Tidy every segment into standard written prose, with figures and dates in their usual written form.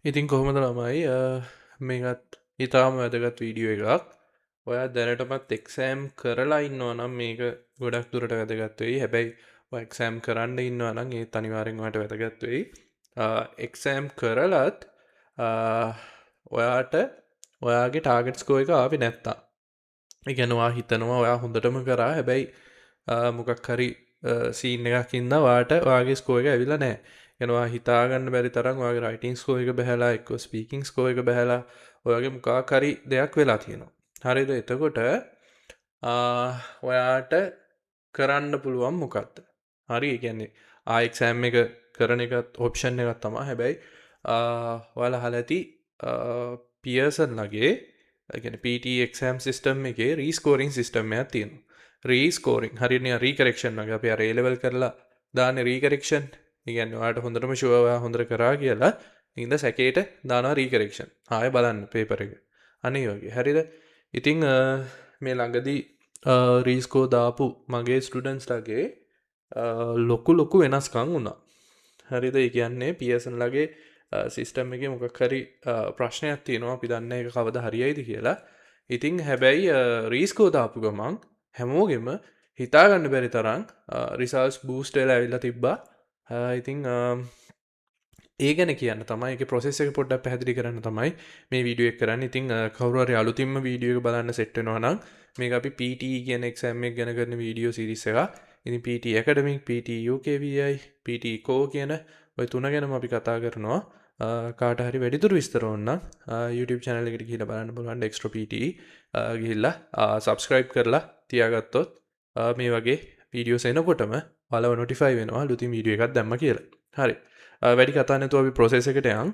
ඉතින් කොහොමද ළමයි මේකත් ඉතාම වැදගත් වීඩියෝ එකක්. ඔයා දැනටමත් එක්සෑම් කරලා ඉන්නවා නම් මේක ගොඩක් දුරට වැදගත් වෙයි. හැබැයි ඔයා එක්සෑම් කරන්න ඉන්නවා නම් ඒත් අනිවාර්යෙන් ඔයාට වැදගත් වෙයි. එක්සෑම් කරලත් ඔයාට ඔයාගේ ටාගට් ස්කෝර් එක ආවේ නැත්තම්. ඒ කියන්නේ ඔයා හිතනවා ඔයා හොඳටම කරා හැබැයි මොකක් හරි සීන් එකක් ඉඳලා ඔයාට ඔයාගේ ස්කෝර් එක ඇවිල්ලා නැහැ. එනවා හිතාගන්න බැරි තරම් ඔයාගේ රයිටිං ස්කෝර් එක බැහැලා එක්ක ස්පීකින් ස්කෝර් එක බැහැලා ඔයාගේ මොකක් හරි දෙයක් වෙලා තියෙනවා. හරිද? එතකොට ඔයාට කරන්න පුළුවන් මොකක්ද? හරි ඒ කියන්නේ එක්සෑම් එක කරන එකත් ඔප්ෂන් එකක් තමයි. හැබැයි ඔයාලා අහලා ඇති පියර්සන් ලගේ ඒ කියන්නේ PT එක්සෑම් සිස්ටම් එකේ රීස්කෝරින් සිස්ටම් එකක් තියෙනවා. රීස්කෝරින් හරියනේ රීකරෙක්ෂන් වගේ අපි අර A level කරලා දාන්නේ රීකරෙක්ෂන්. ඒ කියන්නේ ඔයාලට හොඳටම ෂුවර් ඔයා හොඳට කරා කියලා ඉතින් සැකේට දානවා රීකරෙක්ෂන්. ආයෙ බලන්න පේපර් එක. අනේ වගේ. හරිද? ඉතින් මේ ළඟදී රීස්කෝ දාපු මගේ ස්ටුඩන්ට්ස්ලාගේ ලොකු වෙනස්කම් වුණා. හරිද? ඒ කියන්නේ පියර්සන් ලගේ සිස්ටම් එකේ මොකක් හරි ප්‍රශ්නයක් තියෙනවා. අපි දන්නේ ඒක කවදා හරියයිද කියලා. ඉතින් හැබැයි රීස්කෝ දාපු ගමන් හැමෝගෙම හිතාගන්න බැරි තරම් රිසල්ට්ස් බූස්ට් වෙලා ඇවිල්ලා තිබ්බා. ඉතින් ඒ ගැන කියන්න තමයි ඒක ප්‍රොසෙස් එක පොඩ්ඩක් පැහැදිලි කරන්න තමයි මේ වීඩියෝ එක කරන්නේ. ඉතින් කවුරු හරි අලුතින්ම වීඩියෝ එක බලන්න සෙට් වෙනවා නම් මේක අපි PTE කියන එක්සෑම් එක ගැන කරන වීඩියෝ සීරීස් එකක්. ඉතින් PT academic, PT UKVI, PT core කියන ওই තුන ගැනම අපි කතා කරනවා. කාට හරි වැඩිදුර විස්තර ඕන නම් YouTube channel එකට ගිහිල්ලා බලන්න පුළුවන් Dextro PT ගිහිල්ලා subscribe කරලා තියාගත්තොත් මේ වගේ වීඩියෝස් එනකොටම ඔයාලව notify වෙනවා අලුතින් වීඩියෝ එකක් දැම්ම කියලා. හරි. වැඩි කතා නැතුව අපි ප්‍රොසෙස් එකට යන්.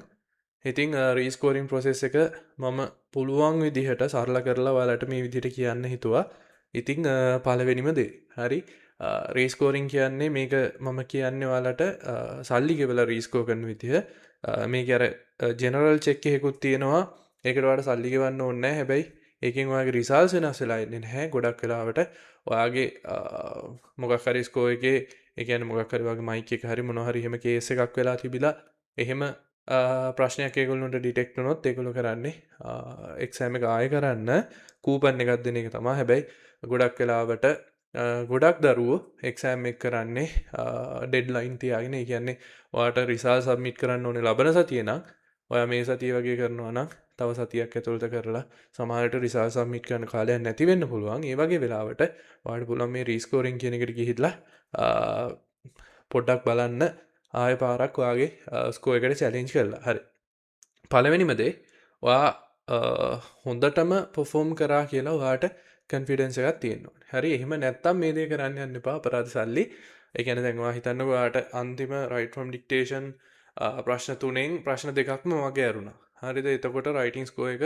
ඉතින් රීස්කෝරින් ප්‍රොසෙස් එක මම පුළුවන් විදිහට සරල කරලා ඔයාලට මේ විදිහට කියන්න හිතුවා. ඉතින් පළවෙනිම දේ. හරි. රීස්කෝරින් කියන්නේ මේක මම කියන්නේ ඔයාලට සල්ලි ගෙවලා රීස්කෝ කරන විදිහ. මේක අර ජෙනරල් චෙක් එකකුත් තියෙනවා. ඒකට ඔයාලට සල්ලි ගෙවන්න ඕනේ නැහැ. හැබැයි ඒකෙන් ඔයාගේ රිසල්ට්ස් වෙනස් වෙලා ඉන්නේ නැහැ. ගොඩක් වෙලාවට ඔයාගේ මොකක් හරි ස්කෝර් එකේ ඒ කියන්නේ මොකක් හරි වගේ මයික් එක හරි මොනවා හරි එහෙම කේස් එකක් වෙලා තිබිලා එහෙම ප්‍රශ්නයක් ඒගොල්ලන්ට ඩිටෙක්ට් වුණොත් ඒගොල්ලෝ කරන්නේ එක්සෑම් එක ආයෙ කරන්න කූපන් එකක් දෙන එක තමයි. හැබැයි ගොඩක් වෙලාවට ගොඩක් දරුවෝ එක්සෑම් එක කරන්නේ ඩෙඩ්ලයින් තියාගෙන. ඒ කියන්නේ ඔයාට රිසල්ට් සබ්මිට් කරන්න ඕනේ ලබන සතියේ නම් ඔයා මේ සතිය වගේ කරනවා නම් තව සතියක් ඇතුළත කරලා සමහරට රිසල්ට් සබ්මිට් කරන්න කාලයක් නැති වෙන්න පුළුවන්. ඒ වගේ වෙලාවට ඔයාලට පුළුවන් මේ රීස්කෝරින් කියන එකට ගිහිල්ලා පොඩ්ඩක් බලන්න ආය පාරක් ඔයාගේ ස්කෝර් එකට චැලෙන්ජ් කරලා. හරි. පළවෙනිම දේ ඔයා හොඳටම පර්ෆෝම් කරා කියලා ඔයාට කන්ෆිඩන්ස් එකක් තියෙන්න ඕනේ. හරි. එහෙම නැත්තම් මේ දේ කරන්න යන්න එපා. අපරාධ සල්ලි. ඒ කියන්නේ දැන් ඔයා හිතන්නකෝ ඔයාට අන්තිම right from dictation ප්‍රශ්න 3න් ප්‍රශ්න දෙකක්ම වගේ ඇරුණා. හරිද? එතකොට writing score එක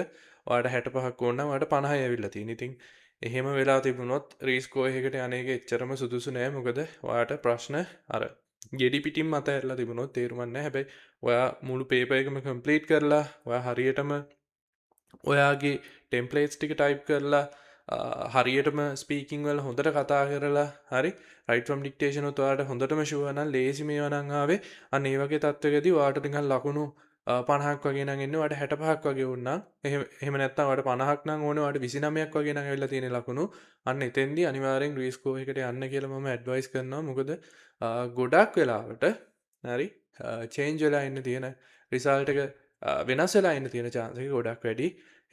ඔයාට 65ක් ඕන නම් ඔයාට 50යි ඇවිල්ලා තියෙන. ඉතින් එහෙම වෙලා තිබුණොත් රීස්කෝර් එකකට යන්නේක එච්චරම සුදුසු නෑ. මොකද ඔයාට ප්‍රශ්න අර ගෙඩි පිටින් මත ඇරලා තිබුණොත් තේරුමක් නෑ. හැබැයි ඔයා මුළු පේපර් එකම කම්ප්ලීට් කරලා ඔයා හරියටම ඔයාගේ ටෙම්ප්ලේට්ස් ටික ටයිප් කරලා හරියටම ස්පීකින් වල හොඳට කතා කරලා හරි right from dictation උත් ඔයාලට හොඳටම ෂුවර් නම් ලේසි මේවා නම් ආවේ අන්න ඒ වගේ තත්ත්වයකදී ඔයාලට නිකන් ලකුණු 50ක් වගේ නම් එන්නේ ඔයාලට 65ක් වගේ වුණා එහෙම නැත්නම් ඔයාලට 50ක් නම් ඕනේ ඔයාලට 29ක් වගේ නම් ඇවිල්ලා තියෙන ලකුණු අන්න එතෙන්දී අනිවාර්යෙන් රීස්කෝර් එකට යන්න කියලා මම ඇඩ්වයිස් කරනවා මොකද ගොඩක් වෙලාවට හරි චේන්ජ් වෙලා ඉන්න තියෙන රිසල්ට් එක වෙනස් වෙලා ඉන්න තියෙන chance එක ගොඩක් වැඩි.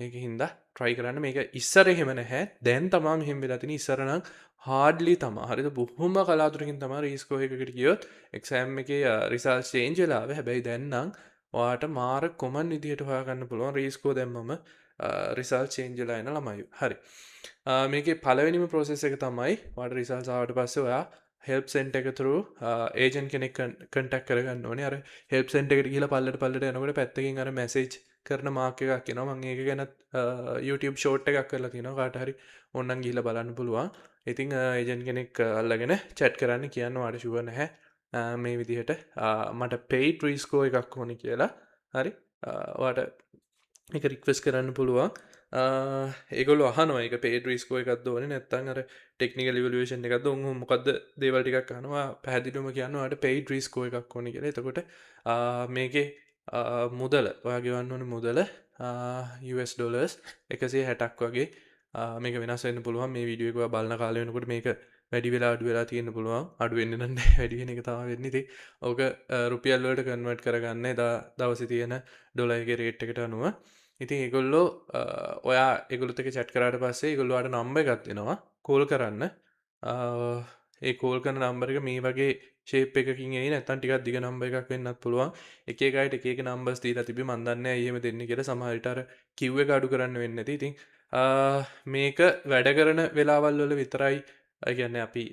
ඒක හින්දා try කරන්න. මේක ඉස්සර එහෙම නැහැ. දැන් තමයි මෙහෙම වෙලා තියෙන්නේ. ඉස්සර නම් hardly තමයි. හරිද? බොහොම කලාතුරකින් තමයි රීස්කෝර් එකකට ගියොත් exam එකේ result change වෙලා ආවේ. හැබැයි දැන් නම් ඔයාට මාර common විදියට හොයාගන්න පුළුවන් රීස්කෝර් දැම්මම result change වෙලා එන ළමයි. හරි. මේකේ පළවෙනිම process එක තමයි ඔයාට results ආවට පස්සේ ඔයා හෙල්ප් සෙන්ටර් එක through ඒජන්ට් කෙනෙක් කන්ටැක්ට් කරගන්න ඕනේ. අර හෙල්ප් සෙන්ටර් එකට ගිහලා පල්ලට යනකොට පැත්තකින් අර මැසේජ් කරන මාක් එකක් එනවා. මම ඒක ගැන YouTube ෂෝට් එකක් කරලා තිනවා. කාට හරි ඕනනම් ගිහලා බලන්න පුළුවන්. ඉතින් ඒජන්ට් කෙනෙක් අල්ලගෙන chat කරන්න කියන්න ඔයාලට ෂුවර් නැහැ. මේ විදිහට මට paid rescore එකක් ඕනේ කියලා. හරි. ඔයාට ඒක රික්වෙස්ට් කරන්න පුළුවන්. ඒගොල්ලෝ අහනවා ඒක paid rescore එකක්ද ඕනේ නැත්නම් අර ටෙක්නිකල් ඉවලුවේෂන් එකක්ද උන් මොකද්ද දේවල් ටිකක් අහනවා පැහැදිලිවම කියනවා ඔයාලට paid rescore එකක් ඕනේ කියලා. එතකොට මේකේ මුදල ඔයා ගෙවන්න ඕනේ මුදල US ඩොලර්ස් 160ක් වගේ මේක වෙනස් වෙන්න පුළුවන් මේ වීඩියෝ එක ඔයා බලන කාලේ වෙනකොට මේක වැඩි වෙලා අඩු වෙලා තියෙන්න පුළුවන් අඩු වෙන්නේ නැහැ වැඩි වෙන එක තමයි වෙන්නේ ඉතින් ඕක රුපියල් වලට කන්වර්ට් කරගන්න එදා දවසේ තියෙන ඩොලර් එකේ රේට් එකට අනුව ඉතින් ඒගොල්ලෝ ඔයා ඒගොල්ලොත් එක්ක chat කරාට පස්සේ ඒගොල්ලෝ ඔයාලට නම්බර් එකක් දෙනවා කෝල් කරන්න ඒ කෝල් කරන නම්බර් එක මේ වගේ ෂේප් එකකින් එයි නැත්නම් ටිකක් දිග නම්බර් එකක් වෙන්නත් පුළුවන් එක එක අයට එක එක නම්බර්ස් දීලා තිබි මන් දන්නේ නැහැ එහෙම දෙන්නේ කියලා සමහර විට අර කිව් එක අඩු කරන්න වෙන්නේ නැති ඉතින් මේක වැඩ කරන වෙලාවල් වල විතරයි කියන්නේ අපි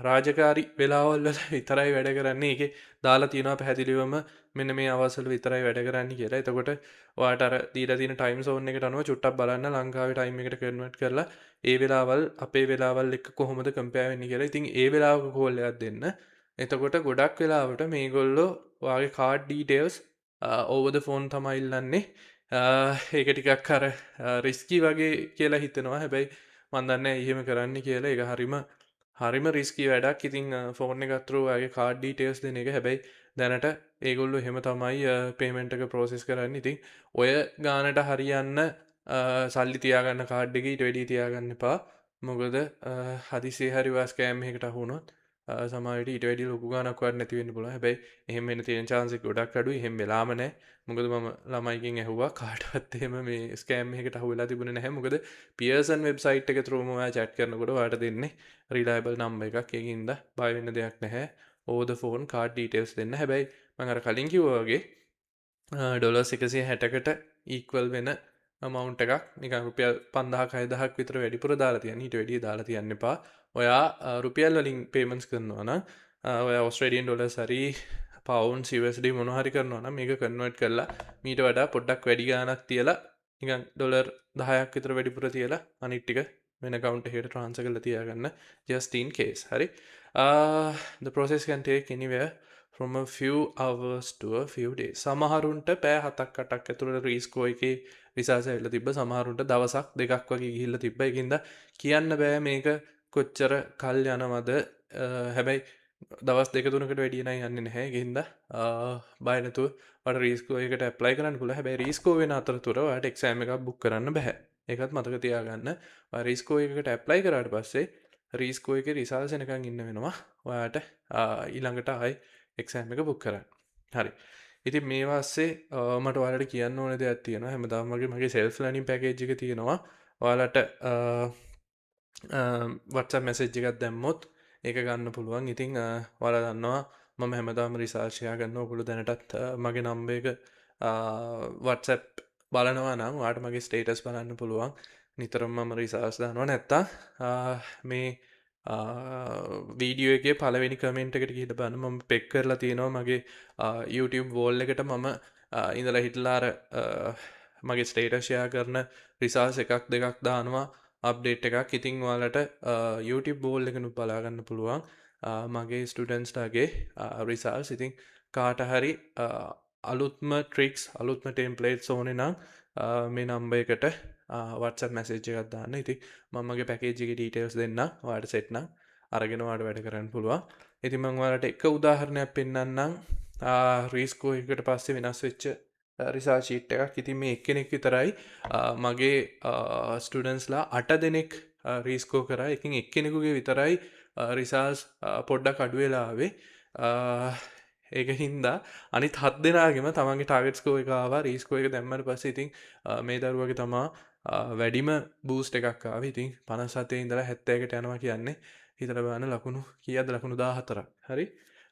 රාජකාරි වෙලාවල් වල විතරයි වැඩ කරන්නේ ඒකේ දාලා තියෙනවා පැහැදිලිවම මෙන්න මේ අවස්වල විතරයි වැඩ කරන්නේ කියලා. එතකොට ඔයාට අර දීලා තියෙන ටයිම් සෝන් එකට අනුව චුට්ටක් බලන්න ලංකාවේ ටයිම් එකට කන්වර්ට් කරලා ඒ වෙලාවල් අපේ වෙලාවල් එක්ක කොහොමද කම්පෙයාර් වෙන්නේ කියලා. ඉතින් ඒ වෙලාවක කෝල් එකක් දෙන්න. එතකොට ගොඩක් වෙලාවට මේගොල්ලෝ ඔයාගේ card details over the phone තමයි ඉල්ලන්නේ. ඒක ටිකක් අර රිස්කි වගේ කියලා හිතෙනවා. හැබැයි මන් දන්නේ නැහැ එහෙම කරන්න කියලා. ඒක හරිම රිස්කි වැඩක්. ඉතින් ෆෝන් එකක් through ඔයාගේ කාඩ් ඩීටේල්ස් දෙන එක. හැබැයි දැනට ඒගොල්ලෝ එහෙම තමයි පේමන්ට් එක ප්‍රොසෙස් කරන්නේ. ඉතින් ඔය ගානට හරියන්න සල්ලි තියාගන්න කාඩ් එකේ ඊට වැඩි තියාගන්න එපා. මොකද හදිසියේ හරි ඔයා ස්කෑම් එකකට අහු වුණොත් සමහර විට ඊට වැඩි ලොකු ගාණක් වඩ නැති වෙන්න පුළුවන්. හැබැයි එහෙම වෙන්න තියෙන chance එක ගොඩක් අඩුයි. එහෙම වෙලාම නැහැ. මොකද මම ළමයිකින් ඇහුවා කාටවත් එහෙම මේ ස්කෑම් එකකට අහු වෙලා තිබුණේ නැහැ. මොකද Pearson වෙබ්සයිට් එක through ඔයා chat කරනකොට ඔයාට දෙන්නේ reliable number එකක්. ඒකින්ද බය වෙන්න දෙයක් නැහැ. over the phone card details දෙන්න. හැබැයි මම අර කලින් කිව්වා වගේ ඩොලර්ස් 160කට equal වෙන amount එකක් නිකන් රුපියල් 5000ක් 6000ක් විතර වැඩිපුර දාලා තියන්න. ඊට වැඩිය දාලා තියන්න එපා. ඔයා රුපියල් වලින් payments කරනවා නම් ඔයා Australian dollars හරි pounds USD මොනවා හරි කරනවා නම් මේක convert කරලා මීට වඩා පොඩ්ඩක් වැඩි ගාණක් තියලා නිකන් ඩොලර් 10ක් විතර වැඩිපුර තියලා අනිත් ටික වෙන account එකකට transfer කරලා තියාගන්න just in case. හරි. The process can take anywhere from a few hours to a few days. සමහරුන්ට පැය 7ක් 8ක් ඇතුළත රීස්කෝ එකේ රිසර්ච් ඇවිල්ලා තිබ්බ. සමහරුන්ට දවසක් දෙකක් වගේ ගිහිල්ලා තිබ්බ. ඒකින්ද කියන්න බෑ මේක කොච්චර කල් යනවද. හැබැයි දවස් දෙක තුනකට වැඩිය නම් යන්නේ නැහැ. ඒකින්ද බය නැතුව ඔයාලට රීස්කෝ එකට ඇප්ලයි කරන්න පුළුවන්. හැබැයි රීස්කෝ වෙන අතරතුර ඔයාලට එක්සෑම් එකක් බුක් කරන්න බෑ. ඒකත් මතක තියාගන්න. ඔයා රීස්කෝ එකකට ඇප්ලයි කරාට පස්සේ රීස්කෝ එකේ රිසල්ට්ස් එනකන් ඉන්න වෙනවා. ඔයාට ඊළඟට ආයි එක්සෑම් එක බුක් කරන්න. හරි. ඉතින් මේ වාස්සේ මට ඔයාලට කියන්න ඕන දෙයක් තියෙනවා. හැමදාම වගේ මගේ self learning package එක තියෙනවා. ඔයාලට WhatsApp message එකක් දැම්මොත් ඒක ගන්න පුළුවන්. ඉතින් ඔයාලා දන්නවා මම හැමදාම රිසර්ච් එකක් ගන්නවා. ඔයගොල්ලෝ දැනටත් මගේ නම්බර් එක WhatsApp බලනවා නම් ඔයාලට මගේ ස්ටේටස් බලන්න පුළුවන්. නිතරම මම රිසර්ච් දානවා. නැත්තම් මේ වීඩියෝ එකේ පළවෙනි කමෙන්ට් එකට ගිහිල්ලා බලන්න. මම පෙක් කරලා තියෙනවා මගේ YouTube wall එකට මම ඉඳලා හිටලා අර මගේ ස්ටේටස් ෂෙයා කරන රිසර්ච් එකක් දෙකක් දානවා අප්ඩේට් එකක්. ඉතින් ඔයාලට YouTube wall එකනුත් බලා ගන්න පුළුවන් මගේ ස්ටුඩන්ට්ස්ලාගේ රිසර්ච්. ඉතින් කාට හරි අලුත්ම ට්‍රික්ස් අලුත්ම ටෙම්ප්ලේට්ස් ඕනේ නම් මේ නම්බර් එකට WhatsApp message එකක් දාන්න. ඉතින් මම මගේ පැකේජ් එකේ details දෙන්නම්. ඔයාලට set නම් අරගෙන ඔයාලට වැඩ කරන්න පුළුවන්. ඉතින් මම ඔයාලට එක උදාහරණයක් පෙන්නන්නම්. රීස්කෝ එකකට පස්සේ වෙනස් වෙච්ච රිසර්ච් ෂීට් එකක්. ඉතින් මේ එක්කෙනෙක් විතරයි මගේ ස්ටුඩන්ට්ස්ලා 8 දෙනෙක් රීස්කෝ කරා. එකකින් එක්කෙනෙකුගේ විතරයි රිසර්ච් පොඩ්ඩක් අඩු වෙලා ආවේ. ඒක හින්දා අනිත් 7 දෙනාගෙම තමන්ගේ ටාගට් ස්කෝර් එක ආවා. රීස්කෝ එක දැම්මට පස්සේ ඉතින් මේ දරුවගේ තමා වැඩිම බූස්ට් එකක් ආවේ. ඉතින් 57 ඉඳලා 70කට යනවා කියන්නේ හිතලා බලන්න ලකුණු කීයද? ලකුණු 14ක්. හරි.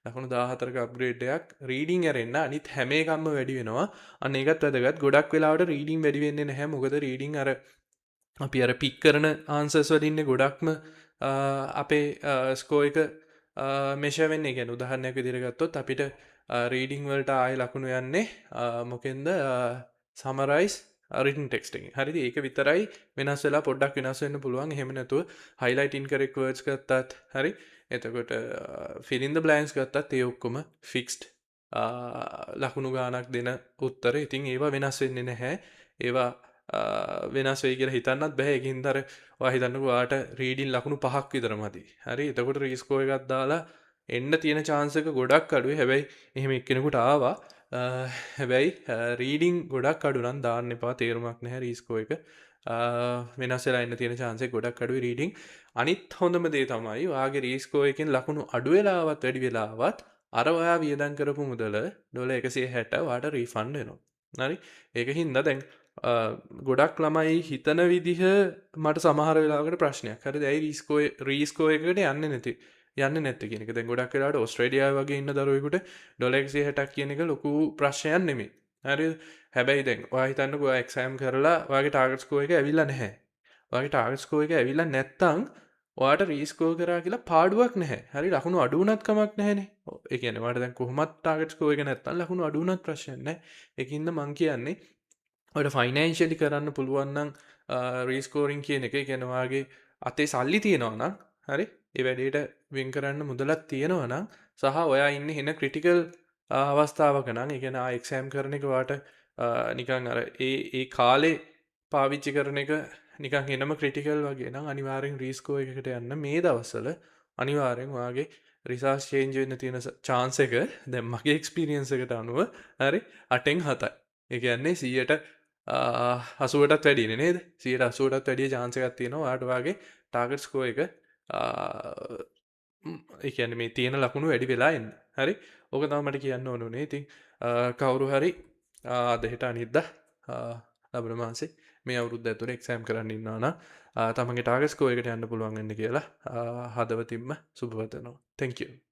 ලකුණු 14ක අප්ග්‍රේඩ් එකක් රීඩින් ඇරෙන්න අනිත් හැම එකක්ම වැඩි වෙනවා. අන්න ඒකත් වැදගත්. ගොඩක් වෙලාවට රීඩින් වැඩි වෙන්නේ නැහැ. මොකද රීඩින් අර අපි අර පික් කරන ආන්සර්ස් වල ඉන්නේ ගොඩක්ම අපේ ස්කෝර් එක මෙෂර් වෙන්නේ. කියන්නේ උදාහරණයක් විදිහට ගත්තොත් අපිට රීඩින් වලට ආයේ ලකුණු යන්නේ මොකෙන්ද? සමරයිස් රිටන් ටෙක්ස්ට් එකෙන්. හරිද? ඒක විතරයි වෙනස් වෙලා පොඩ්ඩක් වෙනස් වෙන්න පුළුවන්. එහෙම නැතුව highlight incorrect words ගත්තත් හරි. එතකොට fill in the blanks ගත්තත් ඒ ඔක්කොම fixed ලකුණු ගානක් දෙන උත්තර. ඉතින් ඒවා වෙනස් වෙන්නේ නැහැ. ඒවා වෙනස් වෙයි කියලා හිතන්නත් බෑ. ඒකින්ද අර ඔයා හිතන්නකෝ ඔයාට රීඩින් ලකුණු 5ක් විතර මදි. හරි. එතකොට රීස්කෝ එකක් දාලා එන්න තියෙන chance එක ගොඩක් අඩුයි. හැබැයි එහෙම එක්කෙනෙකුට ආවා. හැබැයි රීඩිං ගොඩක් අඩුනම් දාන්න එපා තේරුමක් නැහැ රීස්කෝ එක වෙනස්සලා එන්න තියෙන chance එක ගොඩක් අඩුයි රීඩිං. අනිත් හොඳම දේ තමයි ඔයාගේ රීස්කෝ එකෙන් ලකුණු අඩු වෙලාවත් වැඩි වෙලාවත් අර ඔයා වියදම් කරපු මුදල $160 ඔයාට රීෆන්ඩ් වෙනවා. හරි? ඒක හින්දා දැන් ගොඩක් ළමයි හිතන විදිහ මට සමහර වෙලාවකට ප්‍රශ්නයක්. හරිද? ඇයි රීස්කෝ එකකට යන්නේ නැති? යන්නේ නැත්තේ කියන එක. දැන් ගොඩක් වෙලාවට ඕස්ට්‍රේලියාවේ වගේ ඉන්න දරුවෙකුට $160ක් කියන එක ලොකු ප්‍රශ්නයක් නෙමෙයි. හරිද? හැබැයි දැන් ඔයා හිතන්නකෝ ඔයා එක්සෑම් කරලා ඔයාගේ ටාගට් ස්කෝර් එක ඇවිල්ලා නැහැ. ඔයාගේ ටාගට් ස්කෝර් එක ඇවිල්ලා නැත්තම් ඔයාට රීස්කෝර් කරා කියලා පාඩුවක් නැහැ. හරි ලකුණු අඩු වුණත් කමක් නැහැනේ. ඒ කියන්නේ ඔයාට දැන් කොහොමත් ටාගට් ස්කෝර් එක නැත්තම් ලකුණු අඩු වුණත් ප්‍රශ්නයක් නැහැ. ඒකින්ද මං කියන්නේ ඔයාට ෆයිනෑන්ෂියලි කරන්න පුළුවන් නම් රීස්කෝරින් කියන එක ඒ කියන්නේ ඔයාගේ අතේ සල්ලි තියෙනවා නම් හරි ඒ වැඩේට වෙන් කරන්න මුදලක් තියෙනවා නම් සහ ඔයා ඉන්නේ හෙන ක්‍රිටිකල් අවස්ථාවක නම් ඒ කියන්නේ එක්සෑම් කරන එක ඔයාට නිකන් අර ඒ කාලේ පාවිච්චි කරන එක නිකන් එනම ක්‍රිටිකල් වගේ නම් අනිවාර්යෙන් රීස්කෝ එකකට යන්න මේ දවස්වල අනිවාර්යෙන් ඔයාගේ රිසර්ච් චේන්ජ් වෙන්න තියෙන chance එක දැන් මගේ එක්ස්පීරියන්ස් එකට අනුව හරි 8න් 7යි. ඒ කියන්නේ 80%ටත් වැඩියනේ නේද? 80%ටත් වැඩිය chance එකක් තියෙනවා ඔයාට ඔයාගේ ටාගට් ස්කෝර් එක ඒ කියන්නේ මේ තියෙන ලකුණු වැඩි වෙලා එන්න. හරි? ඕක තමයි මට කියන්න ඕන උනේ. ඉතින් කවුරු හරි අද හෙට අනිද්දා ලබන මාසේ මේ අවුරුද්ද ඇතුලේ එක්සෑම් කරන්න ඉන්නවා නම් තමන්ගේ ටාගට් ස්කෝර් එකට යන්න පුළුවන් වෙන්න කියලා හදවතින්ම සුබ පතනවා. Thank you.